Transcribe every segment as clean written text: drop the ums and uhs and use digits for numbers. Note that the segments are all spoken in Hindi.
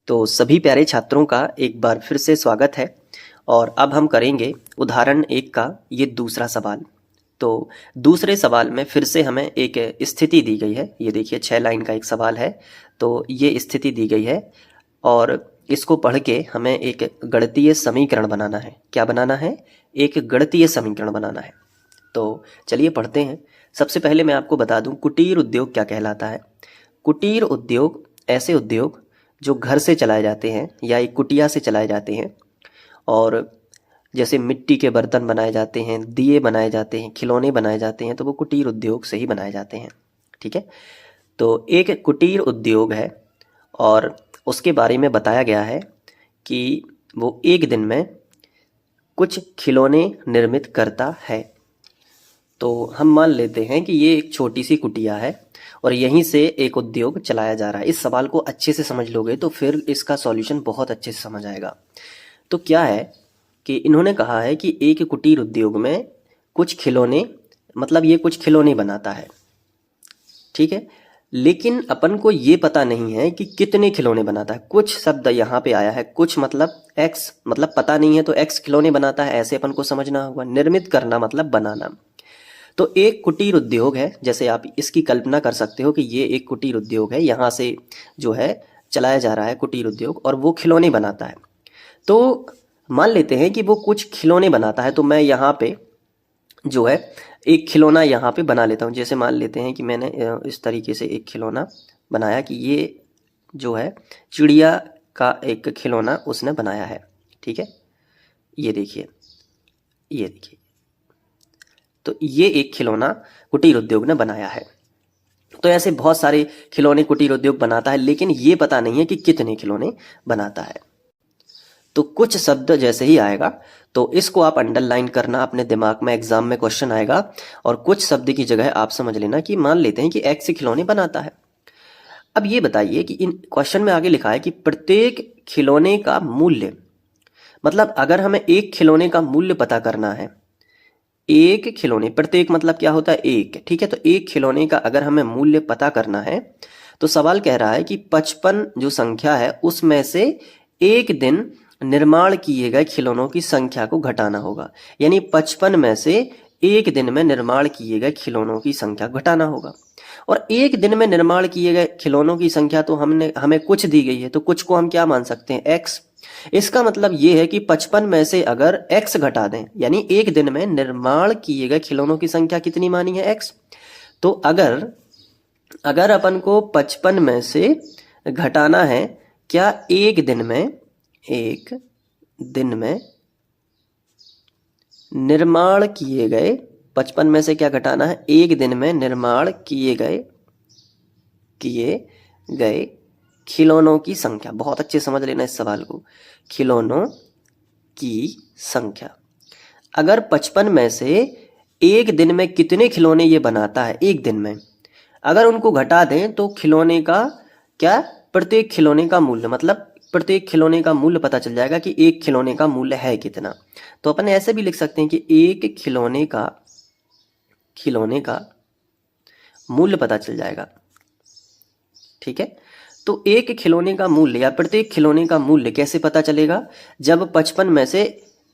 तो सभी प्यारे छात्रों का एक बार फिर से स्वागत है और अब हम करेंगे उदाहरण 1 का ये दूसरा सवाल। तो दूसरे सवाल में फिर से हमें एक स्थिति दी गई है। ये देखिए 6 लाइन का एक सवाल है। तो ये स्थिति दी गई है और इसको पढ़ के हमें एक गणितीय समीकरण बनाना है। क्या बनाना है? एक गणितीय समीकरण बनाना है। तो चलिए पढ़ते हैं। सबसे पहले मैं आपको बता दूं कुटीर उद्योग क्या कहलाता है। कुटीर उद्योग ऐसे उद्योग जो घर से चलाए जाते हैं या एक कुटिया से चलाए जाते हैं, और जैसे मिट्टी के बर्तन बनाए जाते हैं, दिए बनाए जाते हैं, खिलौने बनाए जाते हैं, तो वो कुटीर उद्योग से ही बनाए जाते हैं। ठीक है, तो एक कुटीर उद्योग है और उसके बारे में बताया गया है कि वो एक दिन में कुछ खिलौने निर्मित करता है। तो हम मान लेते हैं कि ये एक छोटी सी कुटिया है और यहीं से एक उद्योग चलाया जा रहा है। इस सवाल को अच्छे से समझ लोगे तो फिर इसका सॉल्यूशन बहुत अच्छे से समझ आएगा। तो क्या है कि इन्होंने कहा है कि एक कुटीर उद्योग में कुछ खिलौने, मतलब ये कुछ खिलौने बनाता है। ठीक है, लेकिन अपन को ये पता नहीं है कि कितने खिलौने बनाता है। कुछ शब्द यहाँ पे आया है, कुछ मतलब एक्स, मतलब पता नहीं है तो एक्स खिलौने बनाता है, ऐसे अपन को समझना होगा। निर्मित करना मतलब बनाना। तो एक कुटीर उद्योग है, जैसे आप इसकी कल्पना कर सकते हो कि ये एक कुटीर उद्योग है, यहाँ से जो है चलाया जा रहा है कुटीर उद्योग, और वो खिलौने बनाता है। तो मान लेते हैं कि वो कुछ खिलौने बनाता है, तो मैं यहाँ पे जो है एक खिलौना यहाँ पे बना लेता हूँ। जैसे मान लेते हैं कि मैंने इस तरीके से एक खिलौना बनाया कि ये जो है चिड़िया का एक खिलौना उसने बनाया है। ठीक है, ये देखिए, ये देखिए, तो ये एक खिलौना कुटीर उद्योग ने बनाया है। तो ऐसे बहुत सारे खिलौने कुटीर उद्योग बनाता है, लेकिन ये पता नहीं है कि कितने खिलौने बनाता है। तो कुछ शब्द जैसे ही आएगा तो इसको आप अंडरलाइन करना अपने दिमाग में, एग्जाम में क्वेश्चन आएगा और कुछ शब्द की जगह आप समझ लेना कि मान लेते हैं कि एक्स खिलौने बनाता है। अब ये बताइए कि इन क्वेश्चन में आगे लिखा है कि प्रत्येक खिलौने का मूल्य, मतलब अगर हमें एक खिलौने का मूल्य पता करना है, एक खिलौने, प्रत्येक मतलब क्या होता है? एक। ठीक है, तो एक खिलौने का अगर हमें मूल्य पता करना है तो सवाल कह रहा है कि 55 जो संख्या है उसमें से एक दिन निर्माण किए गए खिलौनों की संख्या को घटाना होगा। यानी 55 में से एक दिन में निर्माण किए गए खिलौनों की संख्या घटाना होगा। और एक दिन में निर्माण किए गए खिलौनों की संख्या तो हमें कुछ दी गई है, तो कुछ को हम क्या मान सकते हैं? एक्स। इसका मतलब ये है कि 55 में से अगर x घटा दें, यानी एक दिन में निर्माण किए गए खिलौनों की संख्या कितनी मानी है? x। तो अगर अपन को 55 में से घटाना है, क्या एक दिन में निर्माण किए गए, 55 में से क्या घटाना है? एक दिन में निर्माण किए गए खिलौनों की संख्या। बहुत अच्छे समझ लेना इस सवाल को, खिलौनों की संख्या। अगर 55 में से एक दिन में कितने खिलौने ये बनाता है एक दिन में, अगर उनको घटा दें तो खिलौने का क्या, प्रत्येक खिलौने का मूल्य, मतलब प्रत्येक खिलौने का मूल्य पता चल जाएगा कि एक खिलौने का मूल्य है कितना। तो अपन ऐसे भी लिख सकते हैं कि एक खिलौने का मूल्य पता चल जाएगा। ठीक है, तो एक खिलौने का मूल्य या प्रत्येक खिलौने का मूल्य कैसे पता चलेगा? जब 55 में से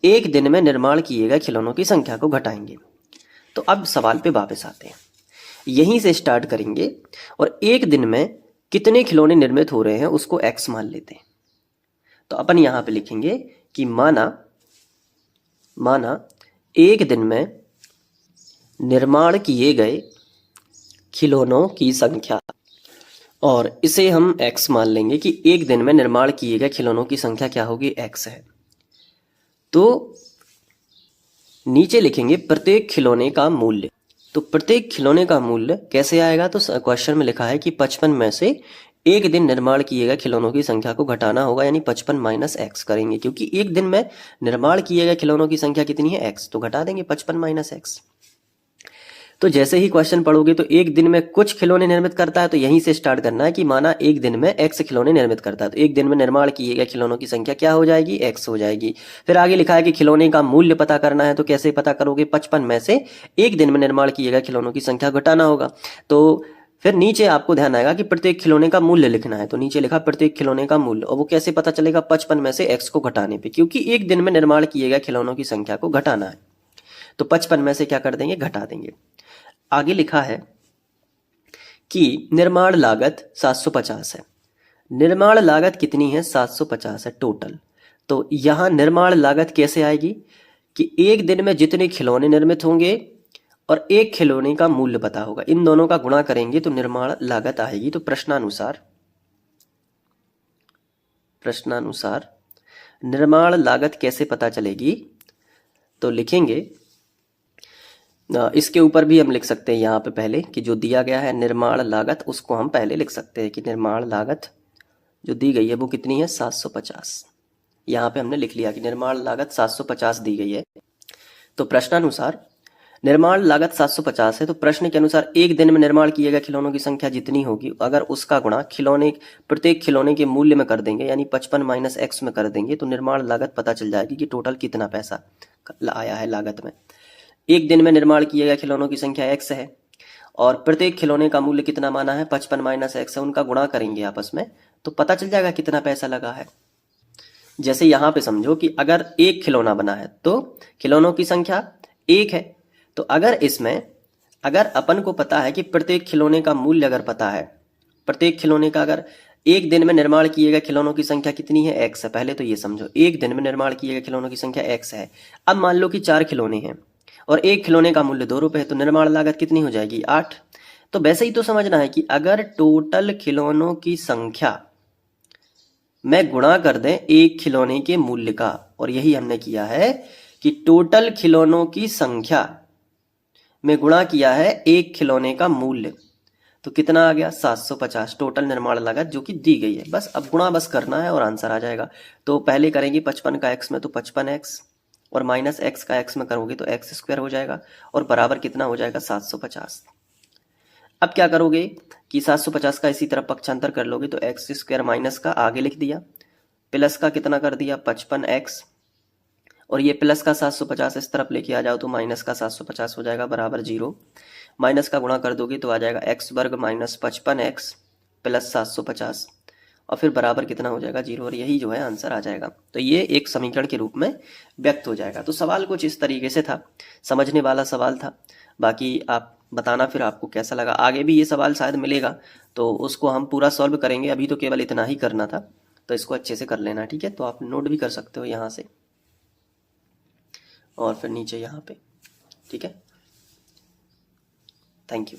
एक दिन में निर्माण किए गए खिलौनों की संख्या को घटाएंगे। तो अब सवाल पे वापस आते हैं, यहीं से स्टार्ट करेंगे और एक दिन में कितने खिलौने निर्मित हो रहे हैं उसको एक्स मान लेते हैं। तो अपन यहां पे लिखेंगे कि माना एक दिन में निर्माण किए गए खिलौनों की संख्या, और इसे हम x मान लेंगे कि एक दिन में निर्माण किए गए खिलौनों की संख्या क्या होगी? x है। तो नीचे लिखेंगे प्रत्येक खिलौने का मूल्य। तो प्रत्येक खिलौने का मूल्य कैसे आएगा? तो क्वेश्चन में लिखा है कि 55 में से एक दिन निर्माण किए गए खिलौनों की संख्या को घटाना होगा, यानी 55 माइनस एक्स करेंगे, क्योंकि एक दिन में निर्माण किए गए खिलौनों की संख्या कितनी है? x। तो घटा देंगे 55 माइनस एक्स। तो जैसे ही क्वेश्चन पढ़ोगे तो एक दिन में कुछ खिलौने निर्मित करता है, तो यहीं से स्टार्ट करना है कि माना एक दिन में x खिलौने निर्मित करता है, तो एक दिन में निर्माण किए गए खिलौनों की संख्या क्या हो जाएगी? x हो जाएगी। फिर आगे लिखा है कि खिलौने का मूल्य पता करना है, तो कैसे पता करोगे? 55 में से एक दिन में निर्माण किए गए खिलौनों की संख्या घटाना होगा। तो फिर नीचे आपको ध्यान आएगा कि प्रत्येक खिलौने का मूल्य लिखना है, तो नीचे लिखा प्रत्येक खिलौने का मूल्य, और वो कैसे पता चलेगा? 55 में से x को घटाने पे, क्योंकि एक दिन में निर्माण किए गए खिलौनों की संख्या को घटाना है, तो 55 में से क्या कर देंगे? घटा देंगे। आगे लिखा है कि निर्माण लागत 750 है। निर्माण लागत कितनी है? 750 है टोटल। तो यहाँ निर्माण लागत कैसे आएगी कि एक दिन में जितने खिलौने निर्मित होंगे और एक खिलौने का मूल्य पता होगा, इन दोनों का गुणा करेंगे तो निर्माण लागत आएगी। तो प्रश्नानुसार निर्माण लागत कैसे पता चलेगी? तो लिखेंगे, इसके ऊपर भी हम लिख सकते हैं यहाँ पे पहले कि जो दिया गया है निर्माण लागत, उसको हम पहले लिख सकते हैं कि निर्माण लागत जो दी गई है वो कितनी है? 750। यहाँ पे हमने लिख लिया कि निर्माण लागत 750 दी गई है। तो प्रश्नानुसार निर्माण लागत 750 है, तो प्रश्न के अनुसार एक दिन में निर्माण किए गए खिलौनों की संख्या जितनी होगी, अगर उसका गुणा प्रत्येक खिलौने के मूल्य में कर देंगे, यानी 55 माइनस x में कर देंगे, तो निर्माण लागत पता चल जाएगी कि टोटल कितना पैसा आया है लागत में। एक दिन में निर्माण किए गए खिलौनों की संख्या x है और प्रत्येक खिलौने का मूल्य कितना माना है? 55 माइनस x है, उनका गुणा करेंगे आपस में तो पता चल जाएगा कितना पैसा लगा है। जैसे यहाँ पे समझो कि अगर एक खिलौना बना है तो खिलौनों की संख्या 1 है, तो अगर अपन को पता है कि प्रत्येक खिलौने का मूल्य अगर पता है, प्रत्येक खिलौने का अगर एक दिन में निर्माण किए गए खिलौनों की संख्या कितनी है? x है। पहले तो ये समझो एक दिन में निर्माण किए गए खिलौनों की संख्या x है। अब मान लो कि 4 खिलौने हैं और एक खिलौने का मूल्य 2 रुपए है, तो निर्माण लागत कितनी हो जाएगी? 8। तो वैसे ही तो समझना है कि अगर टोटल खिलौनों की संख्या में गुणा कर दें एक खिलौने के मूल्य का, और यही हमने किया है कि टोटल खिलौनों की संख्या में गुणा किया है एक खिलौने का मूल्य, तो कितना आ गया? 750 टोटल निर्माण लागत जो कि दी गई है। बस अब गुणा बस करना है और आंसर आ जाएगा। तो पहले करेंगे 55 का x में तो 55x, और माइनस x का x में करोगे तो x स्क्वायर हो जाएगा, और बराबर कितना हो जाएगा? 750। अब क्या करोगे कि 750 का इसी तरफ पक्षांतर कर लोगे तो एक्स स्क्वायर माइनस का आगे लिख दिया, प्लस का कितना कर दिया? 55x, और ये प्लस का 750 इस तरफ लेके आ जाओ तो माइनस का 750 हो जाएगा बराबर 0। माइनस का गुणा कर दोगे तो आ जाएगा x वर्ग माइनस 55x प्लस 750, और फिर बराबर कितना हो जाएगा? 0, और यही जो है आंसर आ जाएगा। तो ये एक समीकरण के रूप में व्यक्त हो जाएगा। तो सवाल कुछ इस तरीके से था, समझने वाला सवाल था। बाकी आप बताना फिर आपको कैसा लगा। आगे भी ये सवाल शायद मिलेगा तो उसको हम पूरा सॉल्व करेंगे, अभी तो केवल इतना ही करना था, तो इसको अच्छे से कर लेना, ठीक है? तो आप नोट भी कर सकते हो यहाँ से और फिर नीचे यहाँ पे, ठीक है? Thank you.